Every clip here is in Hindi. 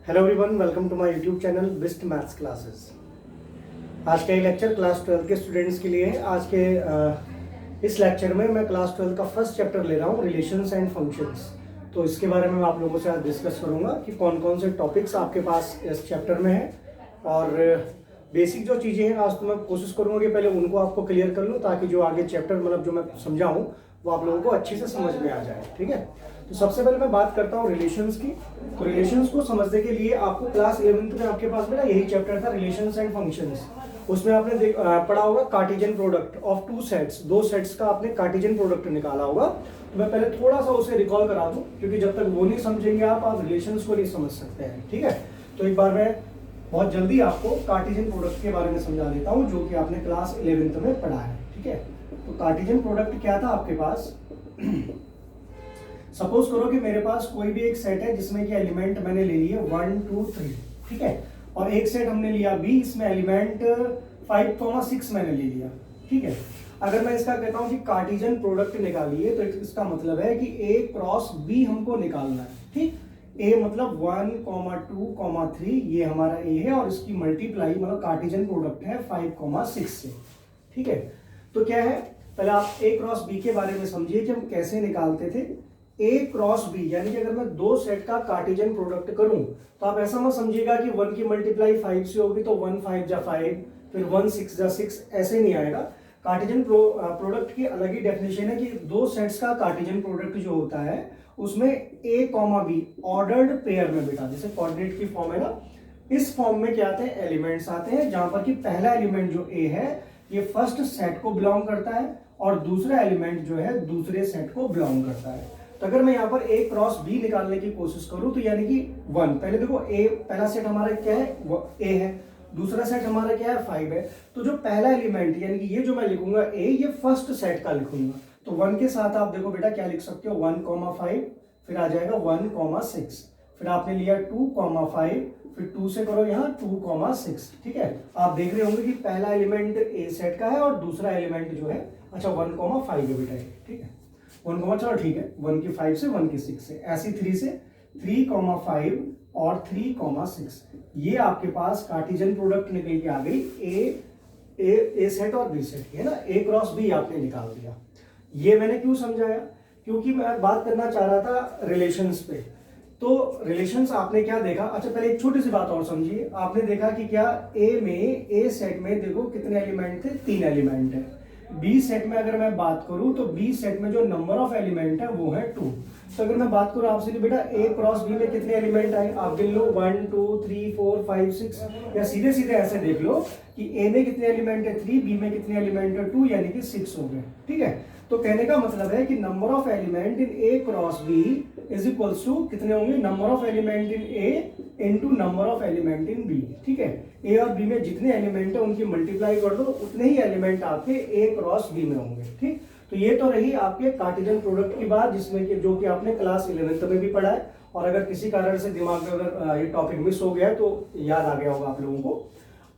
Hello everyone, welcome to my YouTube channel Bisht maths classes. आज का ये लेक्चर क्लास 12 के स्टूडेंट्स के लिए है। आज के इस लेक्चर में मैं क्लास 12 का फर्स्ट चैप्टर ले रहा हूँ, रिलेशंस एंड फंक्शंस। तो इसके बारे में मैं आप लोगों से आज डिस्कस करूँगा कि कौन कौन से टॉपिक्स आपके पास इस चैप्टर में है और बेसिक जो चीज़ें हैं आज तो मैं कोशिश करूँगा कि पहले उनको आपको क्लियर कर लूँ ताकि जो आगे चैप्टर मतलब जो मैं समझाऊँ वो आप लोगों को अच्छे से समझ में आ जाए। ठीक है, तो सबसे पहले मैं बात करता हूँ रिलेशंस की। तो रिलेशंस को समझने के लिए आपको क्लास 11th में आपके पास बेटा यही चैप्टर था, रिलेशंस एंड फंक्शंस। उसमें आपने पढ़ा होगा Cartesian product of two sets, दो सेट्स का आपने कार्टेशियन प्रोडक्ट निकाला होगा। तो मैं पहले थोड़ा सा उसे रिकॉल करा दूं क्योंकि जब तक वो नहीं समझेंगे आप रिलेशंस को नहीं समझ सकते हैं। ठीक है, तो एक बार मैं बहुत जल्दी आपको कार्टेशियन प्रोडक्ट के बारे में समझा देता हूँ जो कि आपने क्लास 11th में पढ़ा है। ठीक है, तो कार्टेशियन प्रोडक्ट क्या था आपके पास। सपोज करो कि मेरे पास कोई भी एक सेट है जिसमें कि एलिमेंट मैंने ले लिए 1 2 3। ठीक है, और एक सेट हमने लिया बी, इसमें एलिमेंट 5 6 मैंने ले लिया। ठीक है, अगर मैं इसका कहता हूं कि कार्टेशियन प्रोडक्ट निकालिए तो इसका मतलब है कि ए क्रॉस बी हमको निकालना है। ठीक, ए मतलब 1 2 3 ये हमारा ए है और इसकी मल्टीप्लाई मतलब कार्टेशियन प्रोडक्ट है 5 6 से। ठीक है, तो क्या है, पहले आप ए क्रॉस बी के बारे में समझिए कि हम कैसे निकालते थे। ए क्रॉस बी यानी कि अगर मैं दो सेट का कार्टेशियन प्रोडक्ट करूं तो आप ऐसा मत समझिएगा कि 1 की मल्टीप्लाई 5 से होगी तो 1 5 जा 5 फिर 1 6 जा 6, ऐसे नहीं आएगा। कार्टेशियन प्रोडक्ट की अलग ही डेफिनेशन है कि दो सेट्स का कार्टेशियन प्रोडक्ट जो होता है उसमें ए कॉमा बी ऑर्डर्ड पेयर में बेटा, जैसे कोऑर्डिनेट की फॉर्म है ना, इस फॉर्म में क्या आते हैं, एलिमेंट्स आते हैं जहां पर कि पहला एलिमेंट जो ए है ये फर्स्ट सेट को बिलोंग करता है और दूसरा एलिमेंट जो है दूसरे सेट को बिलोंग करता है। तो अगर मैं यहाँ पर ए क्रॉस बी निकालने की कोशिश करूं तो यानी कि 1, पहले देखो ए पहला सेट हमारा क्या है, ए है, दूसरा सेट हमारा क्या है 5 है। तो जो पहला एलिमेंट यानी कि ये जो मैं लिखूंगा ए, ये फर्स्ट सेट का लिखूंगा। तो 1 के साथ आप देखो बेटा क्या लिख सकते हो, 1 5, फिर आ जाएगा 1 6, फिर आपने लिया 2 5, फिर 2 से करो यहाँ 2 6। ठीक है, आप देख रहे होंगे कि पहला एलिमेंट ए सेट का है और दूसरा एलिमेंट जो है अच्छा 1 5 है बेटा। ठीक है, 1 चलो ठीक है, 1 की 5 से 1 की 6 से, ऐसी 3 से 3 5 और 3 6। ये आपके पास कार्टेशियन प्रोडक्ट निकल के आ गई ए सेट और बी सेट, है ना, ए क्रॉस बी आपने निकाल दिया। ये मैंने क्यों समझाया, क्योंकि मैं बात करना चाह रहा था रिलेशंस पे। तो रिलेशंस आपने क्या देखा, अच्छा पहले एक छोटी सी बात और समझिए। आपने देखा कि क्या ए सेट में देखो कितने एलिमेंट थे, 3 एलिमेंट है। बी सेट में अगर मैं बात करूं तो बी सेट में जो नंबर ऑफ एलिमेंट है वो है 2। तो अगर मैं बात करूं आपसे कि बेटा ए क्रॉस बी में कितने एलिमेंट आए, आप गिन लो 1 2 3 4 5 6, या सीधे सीधे ऐसे देख लो कि ए में कितने एलिमेंट है 3, बी में कितने एलिमेंट है 2, यानी कि 6 हो गए। ठीक है, तो कहने का मतलब है कि number of element in A cross B is equals to कितने होंगे, number of element in A into number of element in B. ठीक है, ए और बी में जितने एलिमेंट है उनकी मल्टीप्लाई कर दो, उतने ही एलिमेंट आपके ए क्रॉस बी में होंगे। ठीक, तो ये तो रही आपके कार्टेशियन प्रोडक्ट की बात, जिसमें कि जो कि आपने क्लास 11th में भी पढ़ा है। और अगर किसी कारण से दिमाग में अगर ये टॉपिक मिस हो गया है तो याद आ गया होगा आप लोगों को।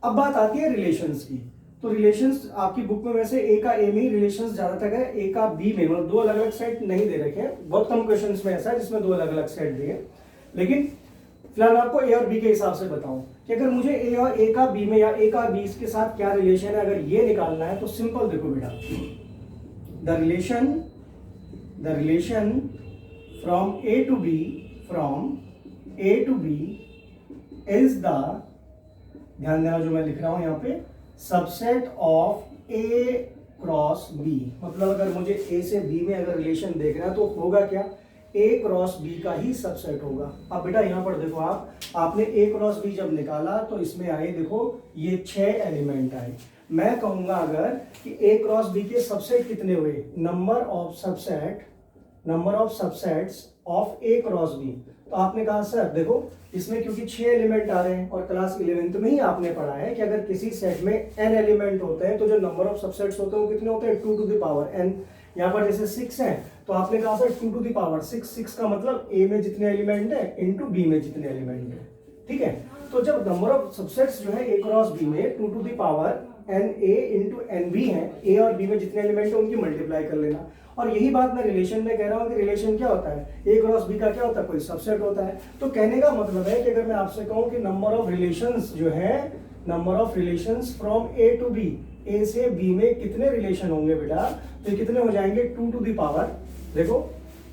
अब बात आती है रिलेशंस की। तो रिलेशंस आपकी बुक में वैसे ए का ए में ही रिलेशंस ज्यादातर है, ए का बी में मतलब दो अलग अलग सेट नहीं दे रखे हैं। बहुत कम क्वेश्चंस में ऐसा है जिसमें दो अलग अलग सेट दिए, लेकिन फिलहाल आपको ए और बी के हिसाब से बताऊं कि अगर मुझे ए और ए का बी में या ए का बी के साथ क्या रिलेशन है, अगर ये निकालना है तो सिंपल देखो बेटा, the relation from A to B is the, ध्यान देना जो मैं लिख रहा हूं यहाँ पे, subset of A cross B. मतलब अगर मुझे ए से बी में अगर रिलेशन देखना है तो होगा क्या, ए क्रॉस बी का ही सबसेट होगा। अब बेटा यहाँ पर देखो आपने ए क्रॉस बी जब निकाला तो इसमें आए देखो ये 6 एलिमेंट आए। मैं कहूंगा अगर कि ए क्रॉस बी के सबसेट कितने हुए, number of subsets of A cross B. तो आपने कहा सर देखो इसमें क्योंकि 6 एलिमेंट आ रहे हैं और क्लास 11th में ही आपने पढ़ा है कि अगर किसी सेट में n एलिमेंट होते हैं तो जो नंबर ऑफ सबसेट्स होते हैं वो कितने होते हैं, 2 टू द पावर n। यहाँ पर जैसे 6 है तो आपने कहा सर 2 टू द पावर 6 का मतलब ए में जितने एलिमेंट है इनटू बी में जितने एलिमेंट है। ठीक है, तो जब नंबर ऑफ सबसेट्स जो है ए क्रॉस बी में 2 to the power n A into n B है, ए और बी में जितने एलिमेंट है उनकी मल्टीप्लाई कर लेना। और यही बात मैं रिलेशन में कह रहा हूँ कि रिलेशन क्या होता है, ए क्रॉस बी का क्या होता है, कोई सबसेट होता है। तो कहने का मतलब है कि अगर मैं आपसे कहूँ कि नंबर ऑफ रिलेशंस जो है, number of relations from A to B, A से बी में कितने रिलेशन होंगे बेटा, तो कितने हो जाएंगे 2 टू द पावर, देखो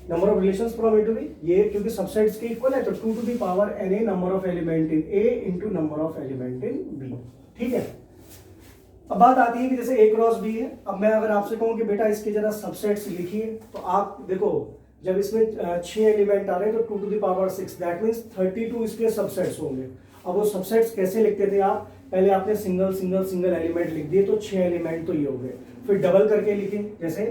number of relations from A to B, ये क्योंकि सबसेट्स के इक्वल है तो 2 to the power n A number of element in A into number of element in B. ठीक है, अब बात आती है कि जैसे ए क्रॉस बी है, अब मैं अगर आपसे कहूं कि बेटा इसके जरा सबसेट्स लिखिए, तो आप देखो जब इसमें 6 एलिमेंट आ रहे हैं तो 2 to the power 6, that means 32 इसके सबसेट्स होंगे। अब वो सबसेट्स कैसे लिखते थे आप, पहले आपने सिंगल सिंगल सिंगल एलिमेंट लिख दिए तो 6 एलिमेंट तो ये हो गए, फिर डबल करके लिखे, जैसे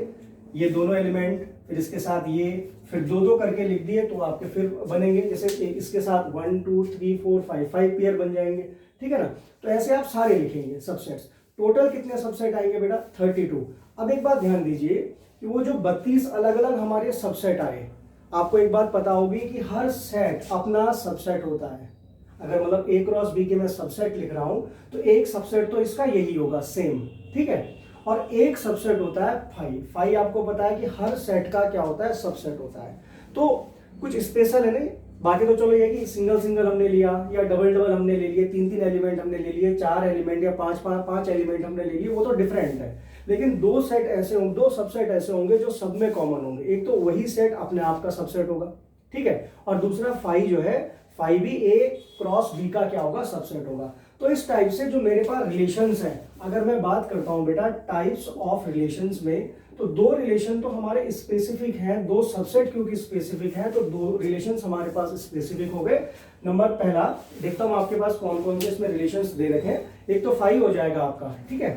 ये दोनों एलिमेंट, फिर इसके साथ ये, फिर दो दो करके लिख दिए तो आपके फिर बनेंगे, जैसे इसके साथ 1 2 3 4 5 पेयर बन जाएंगे। ठीक है ना, तो ऐसे आप सारे लिखेंगे सबसेट्स। टोटल कितने सबसेट आएंगे बेटा 32। अब एक बात ध्यान दीजिए कि वो जो 32 अलग अलग हमारे सबसेट आए, आपको एक बात पता होगी कि हर सेट अपना सबसेट होता है। अगर मतलब ए क्रॉस बी के मैं सबसेट लिख रहा हूं तो एक सबसेट तो इसका यही होगा सेम, ठीक है, और एक सबसेट होता है फाई। फाई आपको पता है कि हर सेट का क्या होता है, सबसेट होता है। तो कुछ स्पेशल है नहीं, बाकी तो चलो ये कि सिंगल सिंगल हमने लिया या डबल डबल हमने ले लिए, 3 एलिमेंट हमने ले लिए, 4 एलिमेंट या 5 एलिमेंट हमने ले लिए, वो तो डिफरेंट है। लेकिन दो सेट ऐसे होंगे, दो सबसेट ऐसे होंगे जो सब में कॉमन होंगे। एक तो वही सेट अपने आप का सबसेट होगा, ठीक है, और दूसरा फाई जो है, फाई भी ए क्रॉस बी का क्या होगा, सबसेट होगा। तो इस टाइप से जो मेरे पास रिलेशंस हैं, अगर मैं बात करता हूं बेटा टाइप्स ऑफ रिलेशंस में, तो दो रिलेशन तो हमारे स्पेसिफिक हैं, दो सबसेट क्योंकि स्पेसिफिक हैं, तो दो रिलेशंस हमारे पास स्पेसिफिक हो गए। नंबर पहला देखता हूं आपके पास कौन कौन से इसमें रिलेशंस दे रखे हैं। एक तो फाई हो जाएगा आपका, ठीक है,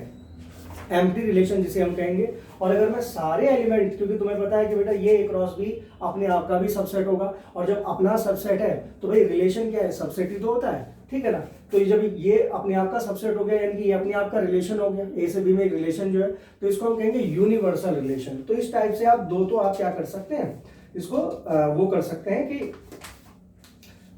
एम्प्टी रिलेशन जिसे हम कहेंगे। और अगर मैं सारे एलिमेंट, क्योंकि तुम्हें पता है कि बेटा ये ए क्रॉस बी अपने आप का भी सबसेट होगा, और जब अपना सबसेट है तो भाई रिलेशन क्या है, सबसेट ही तो होता है, ठीक है ना। तो जब ये अपने आप का सबसेट हो गया, यानी कि ये अपने आप का रिलेशन हो गया, ए से बी में एक रिलेशन जो है, तो इसको हम कहेंगे यूनिवर्सल रिलेशन। तो इस टाइप से आप दो तो आप क्या कर सकते हैं, इसको वो कर सकते हैं कि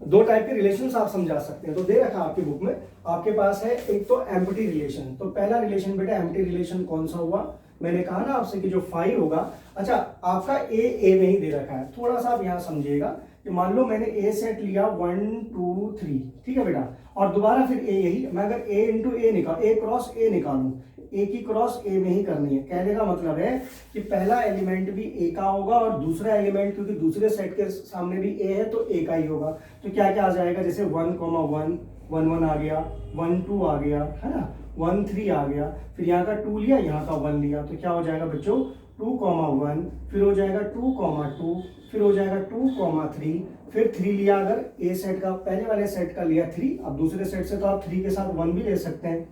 दो टाइप के रिलेशंस आप समझा सकते हैं। तो दे रखा आपकी बुक में, आपके पास है एक तो एम्प्टी रिलेशन। तो पहला रिलेशन बेटा एम्प्टी रिलेशन कौन सा हुआ, मैंने कहा ना आपसे कि जो फाई होगा, अच्छा आपका ए में ही दे रखा है, थोड़ा सा आप यहां समझिएगा कि मान लो मैंने ए सेट लिया 1 2 3, ठीक है बेटा, और दोबारा फिर ए यही, मैं अगर ए इंटू ए निकाल, ए क्रॉस ए निकालूं, ए की क्रॉस ए में ही करनी है। कहने का मतलब है कि पहला एलिमेंट भी ए का होगा और दूसरा एलिमेंट, क्योंकि दूसरे सेट के सामने भी ए है तो ए का ही होगा। तो क्या क्या आ जाएगा, जैसे 1 1 1 1 आ गया, 1 2 आ गया, है ना, 1 3 आ गया, फिर यहाँ का 2 लिया, यहाँ का 1 लिया, तो क्या हो जाएगा बच्चों 2 1, फिर हो जाएगा 2 2, फिर हो जाएगा 2 3, फिर 3 लिया, अगर ए सेट का, पहले वाले सेट का लिया 3, अब दूसरे सेट से तो आप 3 के साथ 1 भी ले सकते हैं,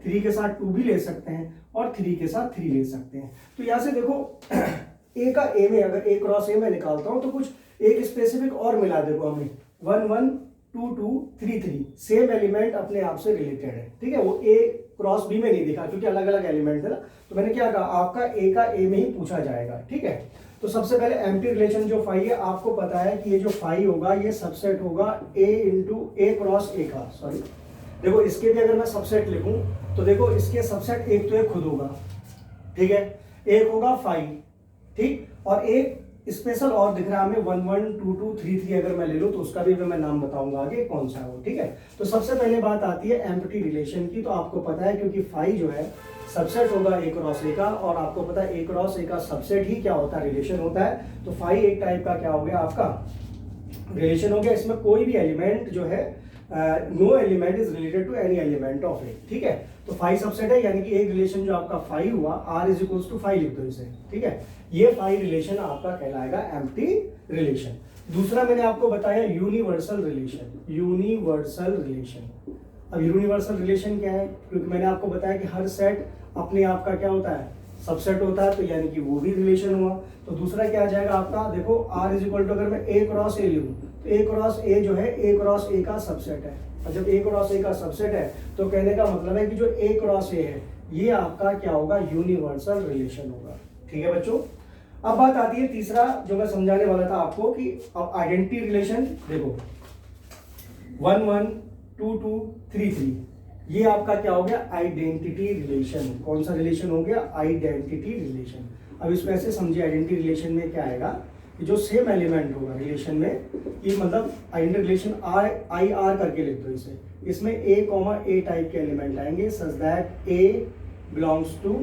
3 के साथ 2 भी ले सकते हैं, और 3 के साथ 3 ले सकते हैं। तो यहाँ से देखो ए का ए में, अगर ए क्रॉस ए में निकालता हूं तो कुछ एक स्पेसिफिक और मिला, देखो हमें 1 1 2 2 3 3, सेम एलिमेंट अपने आप से रिलेटेड है, ठीक है। वो ए क्रॉस बी में नहीं दिखा क्योंकि अलग अलग एलिमेंट है ना, तो मैंने क्या कहा, आपका ए का ए में ही पूछा जाएगा, ठीक है। तो सबसे पहले एम्प्टी रिलेशन जो फाई है, आपको पता है कि ये जो फाई होगा ये सबसेट होगा ए इंटू ए क्रॉस ए का, सॉरी देखो इसके भी अगर मैं सबसेट लिखूं तो देखो इसके सबसेट एक तो एक खुद होगा, ठीक है, एक होगा फाई, ठीक, और एक स्पेशल और दिख रहा है हमें 1 1 2 2 3 3, अगर मैं ले लूं तो उसका भी मैं नाम बताऊंगा आगे कौन सा है वो, ठीक है। तो सबसे पहले बात आती है एम्प्टी रिलेशन की। तो आपको पता है क्योंकि फाई जो है सबसेट होगा ए क्रॉस ए का, और आपको पता है ए क्रॉस ए का सबसेट ही क्या होता है, रिलेशन होता है। तो फाई एक टाइप का क्या हो गया, आपका रिलेशन हो गया। इसमें कोई भी एलिमेंट जो है, no element is related to any element of A, ठीक है। तो फाई सबसेट है, यानी कि एक रिलेशन जो आपका फाई हुआ, R is equals to phi लिख दो इसे, ठीक है। ये फाई रिलेशन आपका कहलाएगा एम्प्टी रिलेशन। दूसरा मैंने आपको बताया यूनिवर्सल रिलेशन, यूनिवर्सल रिलेशन। अब यूनिवर्सल रिलेशन क्या है, क्योंकि मैंने आपको बताया कि हर सेट अपने आप का क्या होता है, सबसेट होता है, तो यानी कि वो भी रिलेशन हुआ। तो दूसरा क्या आ जाएगा आपका, देखो आर इज इक्वल टू, अगर मैं ए क्रॉस ए लूं तो ए क्रॉस ए जो है ए क्रॉस ए का सबसेट है, और जब ए क्रॉस ए का सबसेट है तो कहने का मतलब है कि जो ए क्रॉस ए है ये आपका क्या होगा, यूनिवर्सल रिलेशन होगा, ठीक है बच्चों। अब बात आती है तीसरा जो मैं समझाने वाला था आपको, कि अब आइडेंटिटी रिलेशन देखो 1 1 2 2 3 3, ये आपका क्या हो गया, आइडेंटिटी रिलेशन। कौन सा रिलेशन हो गया, आइडेंटिटी रिलेशन। अब इसको ऐसे समझिए, आइडेंटिटी रिलेशन में क्या आएगा कि जो सेम एलिमेंट होगा रिलेशन में, कि मतलब आइडेंटिटी रिलेशन आई आर करके लिख दो इसे, इसमें ए कॉमा ए टाइप के एलिमेंट आएंगे such that A belongs to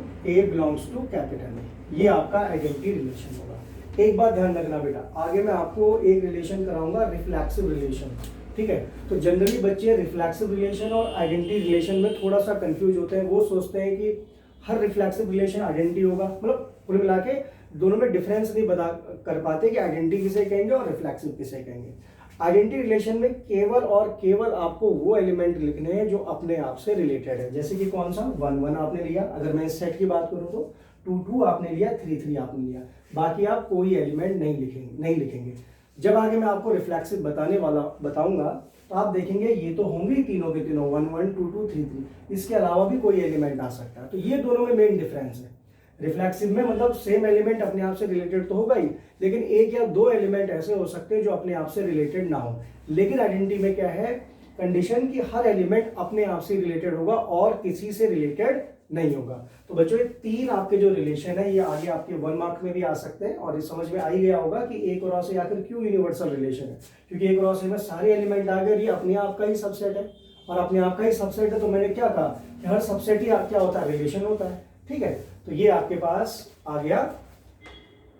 capital A. ये आपका आइडेंटिटी रिलेशन होगा। एक बात ध्यान रखना बेटा, आगे मैं आपको एक रिलेशन कराऊंगा, रिफ्लेक्सिव रिलेशन, ठीक है। तो जनरली बच्चे रिफ्लेक्सिव रिलेशन और आइडेंटिटी रिलेशन में थोड़ा सा कंफ्यूज होते हैं। वो सोचते हैं कि हर रिफ्लेक्सिव रिलेशन आइडेंटिटी होगा, मतलब कुल मिला के दोनों में डिफरेंस नहीं बता कर पाते कि आइडेंटिटी किसे कहेंगे और रिफ्लेक्सिव किसे कहेंगे। आइडेंटिटी रिलेशन में केवल और केवल आपको वो एलिमेंट लिखने हैं जो अपने आप से रिलेटेड है। जैसे कि कौन सा, 1 1 आपने लिया, अगर मैं इस सेट की बात करूं तो 2 2 आपने लिया, 3 3 आपने लिया, बाकी आप कोई एलिमेंट नहीं लिखेंगे। जब आगे मैं आपको रिफ्लेक्सिव बताऊंगा तो आप देखेंगे ये तो होंगे ही तीनों के तीनों, 1 1 2 2 3 3, इसके अलावा भी कोई एलिमेंट आ सकता है। तो ये दोनों में मेन डिफरेंस है। रिफ्लेक्सिव में मतलब सेम एलिमेंट अपने आप से रिलेटेड तो होगा ही, लेकिन एक या दो एलिमेंट ऐसे हो सकते हैं जो अपने आप से रिलेटेड ना हो। लेकिन आइडेंटिटी में क्या है कंडीशन, कि हर एलिमेंट अपने आप से रिलेटेड होगा और किसी से रिलेटेड नहीं होगा। तो बच्चों ये तीन आपके जो रिलेशन है ये आगे आपके 1 मार्क में भी आ सकते हैं, और ये समझ में आ ही गया होगा कि ए क्रॉस ए आखिर क्यों यूनिवर्सल रिलेशन है, क्योंकि ए क्रॉस ए में सारे एलिमेंट आ गए, ये अपने आप का ही सबसेट है, और अपने आप का ही सबसेट है तो मैंने क्या कहा कि हर सबसेट ही क्या होता है, रिलेशन होता है, ठीक है। तो ये आपके पास आ गया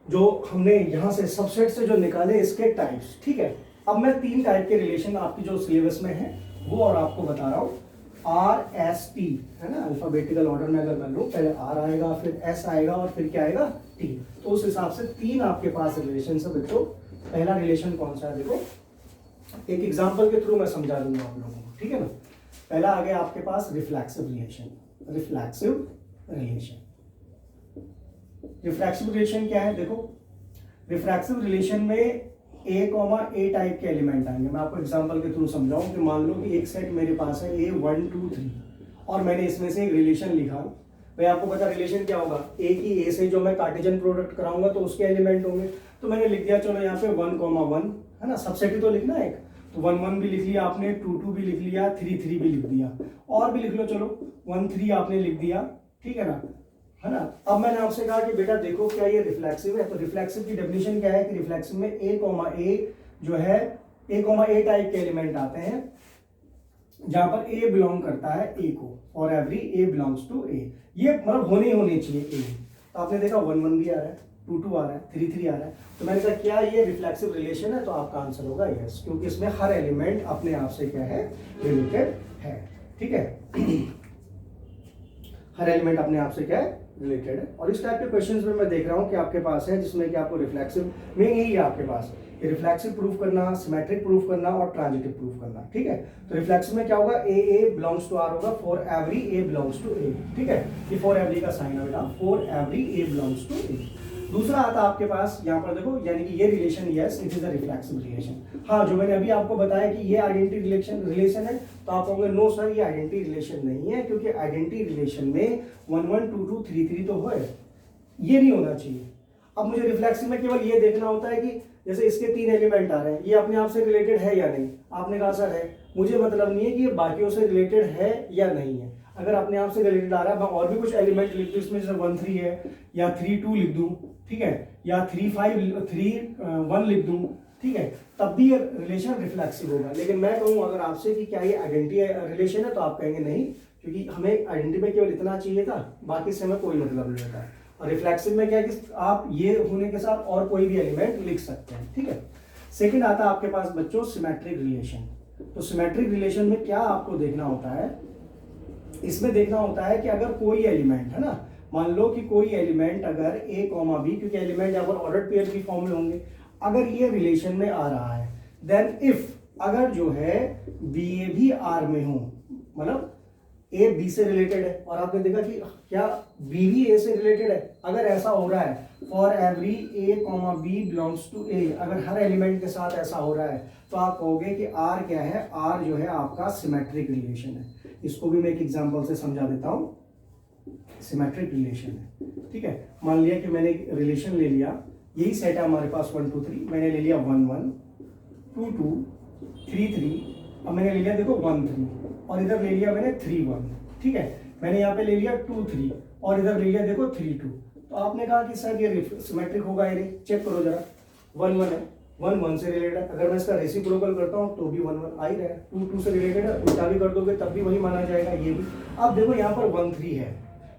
जो हमने यहां से सबसेट से जो निकाले इसके टाइप्स, ठीक है। अब मैं 3 टाइप के रिलेशन आपकी जो सिलेबस में है वो और आपको बता रहा हूं। RST है ना, अल्फाबेटिकल ऑर्डर में अगर मैं लूं, पहले R आएगा, फिर S आएगा और फिर क्या आएगा T। तो उस हिसाब से 3 आपके पास रिलेशन है बच्चों। पहला रिलेशन कौन सा है, देखो एक एग्जांपल के थ्रू मैं समझा दूंगा आप लोगों को, ठीक है ना। पहला आ गया आपके पास रिफ्लेक्सिव रिलेशन। रिफ्लेक्सिव रिलेशन क्या है, देखो रिफ्लेक्सिव रिलेशन में ए कॉमा ए टाइप के एलिमेंट आएंगे। मैं आपको एग्जांपल के थ्रू समझाऊं कि मान लो कि एक सेट मेरे पास है ए 1 2 3 और मैंने इसमें से एक रिलेशन लिखा। भाई आपको पता रिलेशन क्या होगा, ए की ए से जो मैं कार्टेशियन प्रोडक्ट कराऊंगा तो उसके एलिमेंट होंगे। तो मैंने लिख दिया, चलो यहाँ पे 1 1 है ना, सबसेट ही तो लिखना है एक, तो 1 1 भी लिख लिया आपने, 2 2 भी लिख लिया, 3 3 भी लिख दिया, और भी लिख लो, चलो 1 3 आपने लिख दिया, ठीक है ना, है ना। अब मैंने आपसे कहा कि बेटा देखो क्या ये रिफ्लेक्सिव है, तो रिफ्लेक्सिव की डेफिनेशन क्या है कि रिफ्लेक्सिव में ए कॉमा ए जो है, ए कॉमा ए टाइप के एलिमेंट आते हैं जहां पर ए बिलोंग करता है ए को, और एवरी ए बिलोंग्स टू ए, ये मतलब होनी चाहिए ए। तो आपने देखा 1 1 भी आ रहा है, 2 2 आ रहा है, 3 3 आ रहा है, तो मैंने कहा क्या ये रिफ्लेक्सिव रिलेशन है, तो आपका आंसर होगा यस, क्योंकि इसमें हर एलिमेंट अपने आप से क्या है, रिलेटेड है, ठीक है। हर एलिमेंट अपने आप से क्या है, रिलेटेड है। और इस टाइप के क्वेश्चंस में मैं देख रहा हूं कि आपके पास है जिसमें कि आपको रिफ्लेक्सिव में यही है आपके पास, रिफ्लेक्सिव प्रूफ करना, सिमेट्रिक प्रूफ करना और ट्रांजिटिव प्रूफ करना, ठीक है। तो रिफ्लेक्सिव में क्या होगा, ए बिलोंग्स टू आर होगा, for every A belongs to A, ठीक है। ये फॉर एवरी का साइन है बेटा, for every A belongs to A. दूसरा आता आपके पास यहाँ पर देखो, यानी कि ये relation yes it is a reflexive relation. हाँ, जो मैंने अभी आपको बताया कि ये आइडेंटिटी रिलेशन है, तो आप कहोगे नो सर ये आइडेंटिटी रिलेशन नहीं है, क्योंकि आइडेंटिटी रिलेशन में 1 1 2 2 3 3 तो है, ये नहीं होना चाहिए। अब मुझे रिफ्लेक्सिव में केवल ये देखना होता है कि जैसे इसके 3 एलिमेंट आ रहे हैं, ये अपने आप से रिलेटेड है या नहीं। आपने कहा सर है, मुझे मतलब नहीं है कि ये बाकियों से रिलेटेड है या नहीं है। अगर अपने आप से रिलेटेड आ रहा है, मैं और भी कुछ एलिमेंट लिख दूं इसमें, जैसे 1 3 है या 3 2 लिख दूं, ठीक है, या 3 1 लिख दूं, ठीक है, तब भी ये रिलेशन रिफ्लेक्सिव होगा। लेकिन मैं कहूँ अगर आपसे कि क्या ये आइडेंटिटी रिलेशन है, तो आप कहेंगे नहीं, क्योंकि हमें आइडेंटिटी में केवल इतना चाहिए था, बाकी से हमें कोई मतलब नहीं होता। और रिफ्लेक्सिव में क्या है कि आप ये होने के साथ और कोई भी एलिमेंट लिख सकते हैं, ठीक है। सेकंड आता है आपके पास बच्चों सिमेट्रिक रिलेशन। तो सिमेट्रिक रिलेशन में क्या आपको देखना होता है, इसमें देखना होता है कि अगर कोई एलिमेंट है ना, मान लो कि कोई एलिमेंट अगर ए कॉमा बी, क्योंकि एलिमेंट यहाँ पर ऑर्डर्ड पेयर की फॉर्म में होंगे, अगर ये रिलेशन में आ रहा है, देन इफ अगर जो है बी ए भी आर में हो, मतलब ए बी से रिलेटेड है, और आपने देखा कि क्या बी भी ए से रिलेटेड है, अगर ऐसा हो रहा है for every A comma B belongs to A, अगर हर एलिमेंट के साथ ऐसा हो रहा है, तो आप कहोगे कि आर क्या है, आर जो है आपका सिमेट्रिक रिलेशन है। इसको भी मैं एक एग्जांपल से समझा देता हूं। सिमेट्रिक रिलेशन है, ठीक है। मान लिया कि मैंने एक रिलेशन ले लिया, यही सेट है हमारे पास 1 2 3, मैंने ले लिया 1 1 2 2 3 3, अब मैंने ले लिया देखो 1 3, और इधर ले लिया मैंने 3 1, ठीक है। मैंने यहाँ पे ले लिया 2 3 और इधर ले लिया देखो 3 2। तो आपने कहा कि सर ये सिमेट्रिक होगा या नहीं, चेक करो जरा, 1 1 है, 1 1 से रिलेटेड है, अगर मैं इसका रेसिप्रोकल करता हूँ तो भी 1 1 आ ही रहा है, 2 2 से रिलेटेड है, उल्टा भी कर दोगे तब भी वही माना जाएगा, ये भी। अब देखो यहाँ पर 1 3 है,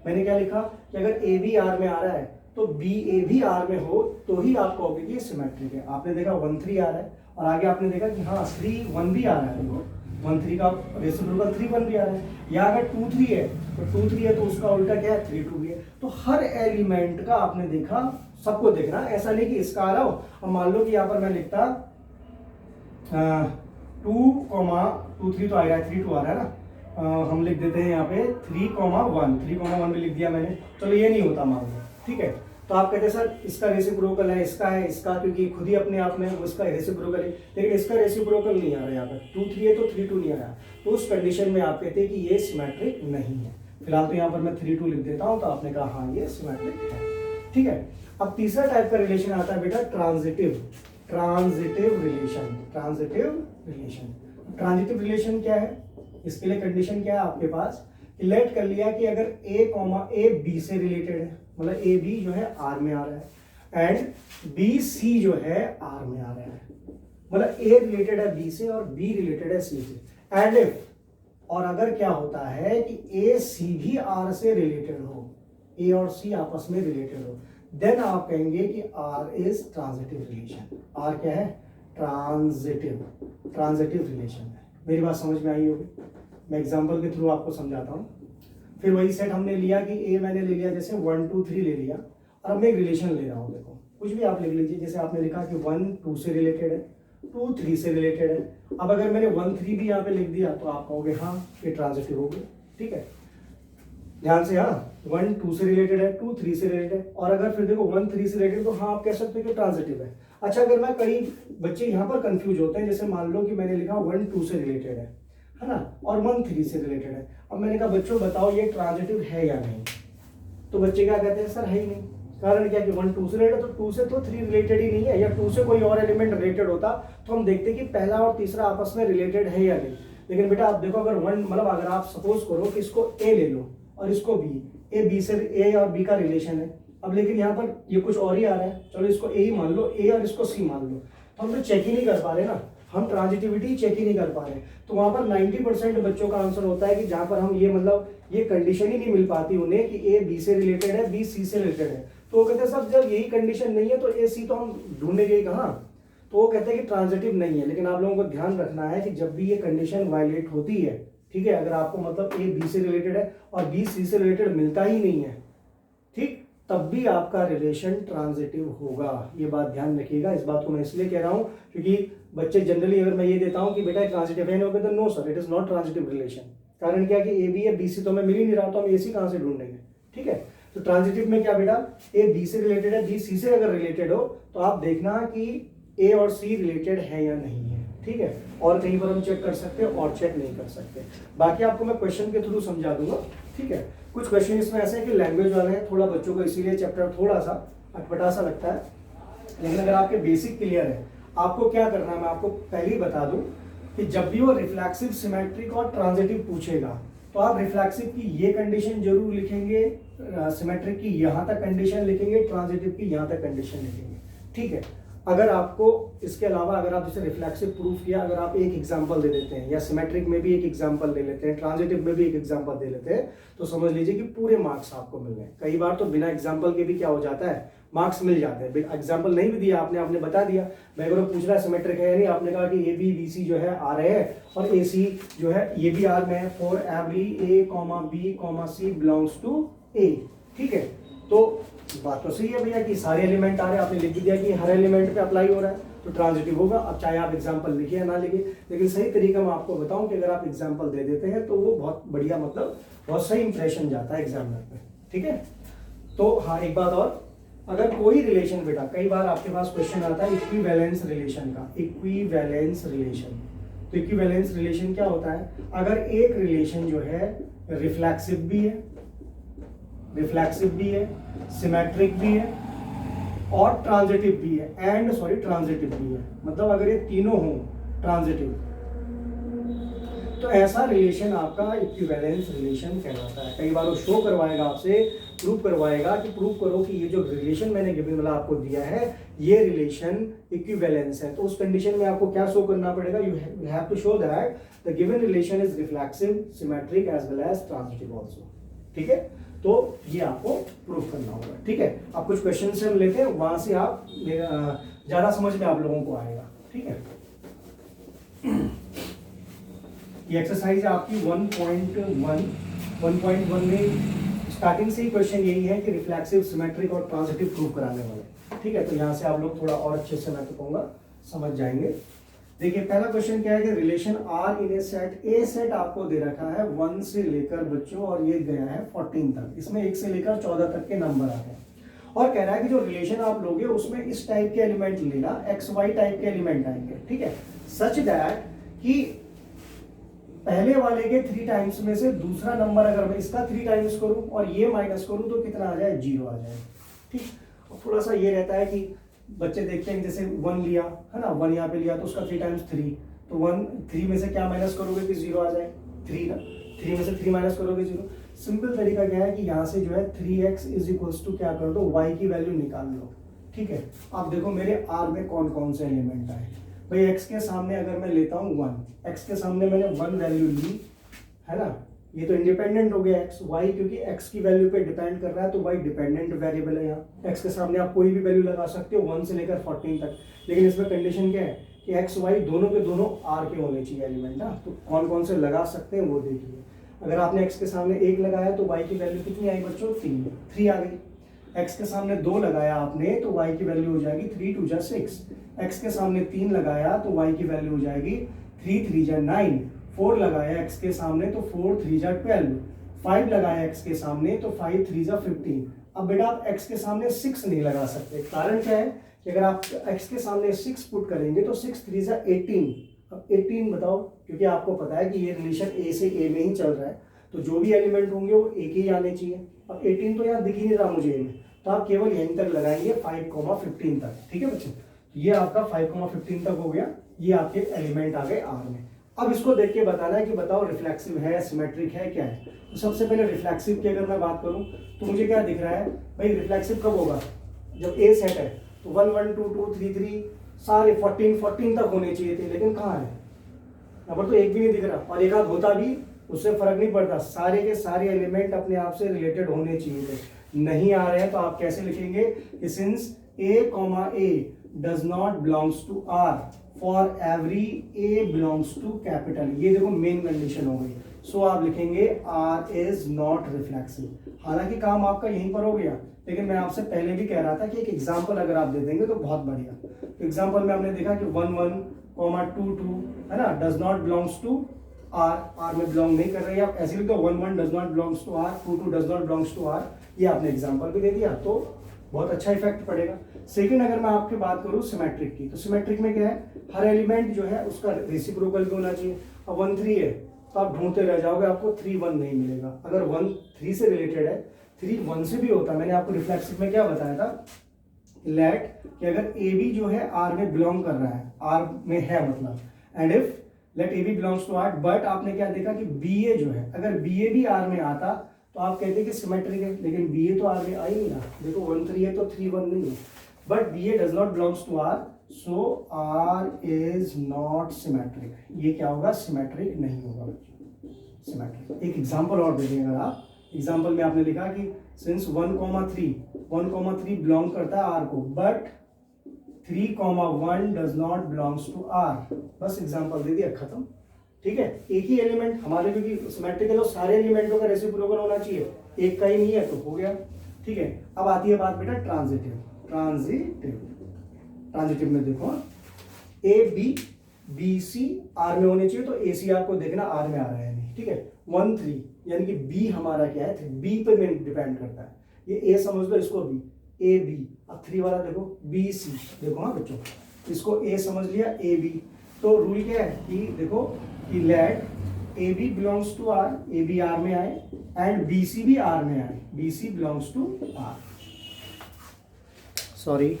मैंने क्या लिखा कि अगर ए भी आर में आ रहा है तो बी ए भी आर में हो तो ही आप कहोगे कि ये सिमेट्रिक है। आपने देखा 1 3 आ रहा है और आगे आपने देखा कि हाँ 3 1 भी आ रहा है, देखो 1 3 का रेसिप्रोकल 3 1 भी आ रहा है, या अगर 2 3 है तो 2 3 है तो उसका उल्टा क्या है 3 2 भी है। तो हर एलिमेंट का आपने देखा, सबको देखना, ऐसा नहीं कि इसका आ रहा हो। अब मान लो कि यहाँ पर मैं लिखता 2 2 3 तो आ रहा है, 3 2 आ रहा है ना, हम लिख देते हैं यहाँ पे 3 1 भी लिख दिया मैंने, चलो ये नहीं होता मान लो, ठीक है। तो आप कहते हैं सर इसका रेसिप्रोकल है, इसका है, इसका, क्योंकि खुद ही अपने आप में उसका रेसिप्रोकल है, लेकिन इसका रेसिप्रोकल नहीं आ रहा है यहाँ पर, 2 3 है तो 3 2 नहीं आ रहा, तो उस कंडीशन में आप कहते हैं कि ये सिमेट्रिक नहीं है। फिलहाल तो यहाँ पर मैं 3 2 लिख देता हूँ, तो आपने कहा हाँ ये सिमेट्रिक है, ठीक है। अब तीसरा टाइप का रिलेशन आता है बेटा ट्रांजिटिव रिलेशन। ट्रांजिटिव रिलेशन क्या है, इसके लिए कंडीशन क्या है आपके पास, लेट कर लिया कि अगर ए बी से रिलेटेड है, मतलब ए बी जो है आर में आ रहा है एंड बी सी जो है आर में आ रहा है, मतलब ए रिलेटेड है बी से और बी रिलेटेड है सी से, एंड इफ, और अगर क्या होता है कि ए सी भी आर से रिलेटेड हो, ए और सी आपस में रिलेटेड हो, देन आप कहेंगे कि R is transitive relation. R क्या है, ट्रांजिटिव रिलेशन है। मेरी बात समझ में आई होगी, मैं एग्जांपल के थ्रू आपको समझाता हूँ। फिर वही सेट हमने लिया कि ए मैंने ले लिया, जैसे 1 2 3 ले लिया, और अब मैं एक रिलेशन ले रहा हूँ, देखो कुछ भी आप लिख लीजिए, जैसे आपने लिखा कि 1 2 से रिलेटेड है, 2 3 से रिलेटेड है। अब अगर मैंने 1 3 भी यहाँ पे लिख दिया तो आप कहोगे हाँ ये ट्रांजिटिव हो गया, ठीक है, ध्यान से, हाँ 1 2 से रिलेटेड है, 2 3 से रिलेटेड है, और अगर फिर देखो 1 3 से रिलेटेड, तो हाँ आप कह सकते हो कि ट्रांजिटिव है। अच्छा, अगर मैं, कई बच्चे यहाँ पर कंफ्यूज होते हैं, जैसे मान लो कि मैंने लिखा 1 2 से रिलेटेड है ना, और 1 3 से रिलेटेड है। अब मैंने कहा बच्चों बताओ ये ट्रांजिटिव है या नहीं, तो बच्चे क्या कहते हैं, सर है ही नहीं। कारण क्या कि 1 2 से रिलेटेड, तो 2 से तो 3 रिलेटेड ही नहीं है, या 2 से कोई और एलिमेंट रिलेटेड होता तो हम देखते कि पहला और तीसरा आपस में रिलेटेड है या नहीं। लेकिन बेटा आप देखो, अगर 1, मतलब अगर आप सपोज करो कि इसको ए ले लो और इसको बी, ए बी से, ए और बी का रिलेशन है, अब लेकिन यहाँ पर ये कुछ और ही आ रहा है, चलो इसको ए ही मान लो, ए और इसको सी मान लो, तो हम तो चेक ही नहीं कर पा रहे ना, हम ट्रांजिटिविटी चेक ही नहीं कर पा रहे। तो वहां पर 90% बच्चों का आंसर होता है कि जहां पर हम ये, मतलब ये कंडीशन ही नहीं मिल पाती उन्हें कि ए बी से रिलेटेड है, बी सी से रिलेटेड है, तो वो कहते हैं सब जब यही कंडीशन नहीं है तो ए सी तो हम ढूंढेंगे कहाँ, तो वो कहते हैं कि ट्रांजिटिव नहीं है। लेकिन आप लोगों को ध्यान रखना है कि जब भी ये कंडीशन वायलेट होती है, ठीक है, अगर आपको मतलब ए बी से रिलेटेड है और बी सी से रिलेटेड मिलता ही नहीं है, ठीक, तब भी आपका रिलेशन ट्रांजिटिव होगा। ये बात ध्यान रखिएगा। इस बात को मैं इसलिए कह रहा हूं क्योंकि बच्चे जनरली, अगर मैं ये देता हूं कि बेटा ट्रांजिटिव है, तो no sir it is not transitive relation. कारण क्या कि ए बी है, बी सी तो हमें मिल ही नहीं रहा, तो हम ए सी कहां से ढूंढेंगे, ठीक है। तो ट्रांजिटिव में क्या बेटा, ए बी से रिलेटेड है, बी सी से अगर रिलेटेड हो तो आप देखना कि ए और सी रिलेटेड है या नहीं है, ठीक है। और कहीं पर हम चेक कर सकते हैं और चेक नहीं कर सकते। बाकी आपको मैं क्वेश्चन के थ्रू समझा दूंगा, ठीक है। कुछ क्वेश्चन इसमें ऐसे हैं कि लैंग्वेज वाले हैं, थोड़ा बच्चों को इसीलिए चैप्टर थोड़ा सा अटपटा सा लगता है, लेकिन अगर आपके बेसिक क्लियर है, आपको क्या करना है मैं आपको पहले ही बता दूं कि जब भी वो रिफ्लेक्सिव, सिमेट्रिक और ट्रांजिटिव पूछेगा तो आप रिफ्लेक्सिव की ये कंडीशन जरूर लिखेंगे, सिमेट्रिक की यहाँ तक कंडीशन लिखेंगे, ट्रांजिटिव की यहाँ तक कंडीशन लिखेंगे, ठीक है। अगर आपको इसके अलावा, अगर आप जैसे रिफ्लेक्सिव प्रूफ किया, अगर आप एक एग्जांपल दे देते हैं, या सिमेट्रिक में भी एक एग्जांपल दे लेते हैं, ट्रांजिटिव में भी एक एग्जांपल दे लेते हैं, तो समझ लीजिए कि पूरे मार्क्स आपको मिल रहे हैं। कई बार तो बिना एग्जांपल के भी क्या हो जाता है, मार्क्स मिल जाते हैं। एग्जांपल नहीं भी दिया आपने, आपने बता दिया, मैं अगर पूछ रहा है सिमेट्रिक है या नहीं, आपने कहा कि ए बी बी सी जो है आ रहे हैं और ए सी जो है ये भी आर में है, for every A comma B comma C belongs to A, ठीक है। तो बात तो सही है भैया कि सारे एलिमेंट आ रहे हैं, आपने लिख दिया कि हर एलिमेंट पे अप्लाई हो रहा है, तो ट्रांजिटिव होगा। अब चाहे आप एग्जांपल लिखिए या ना लिखिए, लेकिन सही तरीका मैं आपको बताऊं कि अगर आप एग्जांपल दे देते हैं तो वो बहुत बढ़िया, मतलब बहुत सही इंप्रेशन जाता है एग्जामिनर पे, ठीक है। तो हाँ, एक बात और, अगर कोई रिलेशन, बेटा कई बार आपके पास क्वेश्चन आता है इक्विवेलेंस रिलेशन का, इक्विवेलेंस रिलेशन। तो इक्विवेलेंस रिलेशन क्या होता है, अगर एक रिलेशन जो है रिफ्लेक्सिव भी है, सिमेट्रिक भी है और ट्रांजिटिव भी है, ट्रांजिटिव भी है, मतलब अगर ये तीनों हों ट्रांजिटिव, तो ऐसा रिलेशन आपका इक्विवेलेंस रिलेशन कहलाता है। कई बार वो शो करवाएगा आपसे, प्रूव करवाएगा कि प्रूव करो कि ये जो रिलेशन मैंने गिवन वाला आपको दिया है ये रिलेशन इक्विवेलेंस है। तो उस कंडीशन में आपको क्या शो करना पड़ेगा, you have to show that the given relation is reflexive, symmetric as well as transitive also. ठीक है, तो ये आपको प्रूव करना होगा। ठीक है, आप कुछ क्वेश्चन से हम लेते हैं, वहां से आप ज्यादा समझ में आप लोगों को आएगा। ठीक है, ये एक्सरसाइज है आपकी 1.1 में स्टार्टिंग से ही क्वेश्चन यही है कि रिफ्लेक्सिव, सिमेट्रिक और ट्रांजिटिव प्रूव कराने वाले। ठीक है, तो यहाँ से आप लोग थोड़ा और अच्छे से मैं तो कहूँगा समझ जाएंगे। देखिए पहला क्वेश्चन क्या है कि relation R in a set, a set आपको दे रखा है 1 से लेकर बच्चों और ये गया है 14 तक, इसमें 1 से लेकर 14 तक के नंबर आते हैं और कह रहा है कि जो रिलेशन आप लोगे उसमें इस टाइप के एलिमेंट लेना, एक्स वाई टाइप के एलिमेंट आएंगे। ठीक है, सच दैट कि पहले वाले के 3 टाइम्स में से दूसरा नंबर अगर मैं इसका 3 टाइम्स करूं और ये माइनस करूं तो कितना आ जाए, 0 आ जाए। ठीक, और थोड़ा सा ये रहता है कि बच्चे देखते हैं जैसे 1 लिया है ना, 1 यहाँ पे लिया तो उसका 3 टाइम्स 3, तो 3 में से क्या माइनस करोगे कि 0 आ जाए, 3 ना, 3 में से 3 माइनस करोगे 0। सिंपल तरीका क्या है कि यहाँ से जो है 3x इज इक्वल्स टू क्या कर दो, y की वैल्यू निकाल लो। ठीक है, अब देखो मेरे r में कौन कौन से एलिमेंट आए भाई। x के सामने अगर मैं लेता हूँ 1, x के सामने मैंने 1 वैल्यू ली है ना, ये तो इंडिपेंडेंट हो गया x, y क्योंकि x की वैल्यू पे डिपेंड कर रहा है तो y डिपेंडेंट वेरिएबल है। यहाँ x के सामने आप कोई भी वैल्यू लगा सकते हो 1 से लेकर 14 तक, लेकिन इसमें कंडीशन क्या है कि x y दोनों के दोनों r के होने चाहिए एलिमेंट ना। तो कौन कौन से लगा सकते हैं वो देखिए। अगर आपने x के सामने 1 लगाया तो y की वैल्यू कितनी आई बच्चों, 3 आ गई। x के सामने 2 लगाया आपने तो y की वैल्यू हो जाएगी 3 2 जा 6। x के सामने 3 लगाया तो y की वैल्यू हो जाएगी 3 3 जा 9। 4 लगाया x के सामने तो 4 3 जा 12। 5 लगाया x के सामने तो 5 3 जा 15। अब बेटा आप x के सामने 6 नहीं लगा सकते, कारण क्या है कि अगर आप x के सामने 6 पुट करेंगे तो 6 3 जा 18। अब 18 बताओ, क्योंकि आपको पता है कि ये रिलेशन a से a में ही चल रहा है तो जो भी एलिमेंट होंगे वो एक ही आने चाहिए। अब 18 तो यहाँ दिख ही नहीं रहा मुझे a में, तो आप केवल यहीं तक लगाएंगे 5,15 तक। ठीक है बच्चों, ये आपका 5,15 तक हो गया, ये आपके एलिमेंट आ गए R में। अब इसको देख के बताना है कि बताओ रिफ्लेक्सिव है, सिमेट्रिक है, क्या है। तो सबसे पहले रिफ्लेक्सिव की अगर मैं बात करूं तो मुझे क्या दिख रहा है भाई, रिफ्लेक्सिव कब होगा, जब ए सेट है तो 1 1 2 2 3 3 सारे 14 तक होने चाहिए थे, लेकिन कहाँ है, यहाँ पर तो एक भी नहीं दिख रहा, और एक आध होता भी उससे फर्क नहीं पड़ता, सारे के सारे एलिमेंट अपने आप से रिलेटेड होने चाहिए थे, नहीं आ रहे हैं। तो आप कैसे लिखेंगे, since a does not belongs to r for every a belongs to capital, ये देखो मेन कंडीशन हो गई। सो आप लिखेंगे r इज नॉट रिफ्लेक्सिव। हालांकि काम आपका यहीं पर हो गया, लेकिन मैं आपसे पहले भी कह रहा था कि एक एग्जांपल अगर आप दे देंगे तो बहुत बढ़िया। तो एग्जांपल में आपने देखा कि 1 1 2 2 है ना, does not belongs to r में बिलोंग नहीं कर रही है, आप ऐसे लिख दो 1 1 does not belongs to r, 2 2 does not belongs to r, ये आपने एग्जांपल भी दे दिया तो बहुत अच्छा इफेक्ट पड़ेगा। सेकंड अगर मैं आपकी बात करूं सिमेट्रिक की, तो सिमेट्रिक में क्या है, हर एलिमेंट जो है उसका रेसिप्रोकल भी होना चाहिए। अब 1 3 है तो आप ढूंढते रह जाओगे, आपको 3 1 नहीं मिलेगा। अगर 1 3 से रिलेटेड है, 3 1 से भी होता है। मैंने आपको रिफ्लेक्सिव में क्या बताया था, लेट कि अगर ए बी जो है आर में बिलोंग कर रहा है, आर में है मतलब, and if let A B belongs to R, but आपने क्या देखा कि बी ए जो है, अगर बी ए भी आर में आता तो आप कहते कि सिमेट्रिक है, लेकिन बी ए तो आर में आ ही नहीं रहा। देखो 1 3 है तो 3 1 नहीं है, but B A does not belongs to R, so R is not symmetric. ये क्या होगा, सिमेट्रिक नहीं होगा बच्चों, सिमेट्रिक। एक एग्जांपल और दे देंगे अगर आप, एग्जांपल में आपने लिखा कि सिंस 1 3 बिलोंग करता है आर को, but 3 1 does not belongs to R. बस एग्जांपल दे दिया, खत्म। ठीक है, एक ही एलिमेंट हमारे, क्योंकि सिमेट्रिक है तो सारे एलिमेंटों का रेसिप्रोकल होना चाहिए, एक का ही नहीं है तो हो गया। ठीक है, अब आती है बात बेटा ट्रांजिटिव। ट्रांजिटिव में देखो A B B C R में होने चाहिए, तो ए सी आपको देखना आर में आ रहा है नहीं। ठीक है, 1 3 यानी कि बी हमारा क्या है, बी पे डिपेंड करता है, ये ए समझ लो, इसको बी, ए बी। अब 3 वाला देखो बी सी, देखो हाँ बच्चों, इसको ए समझ लिया, ए बी। तो रूल क्या है कि देखो कि let A B belongs to R, A B R में आए, एंड बी सी भी आर में आए, B C belongs to R. Sorry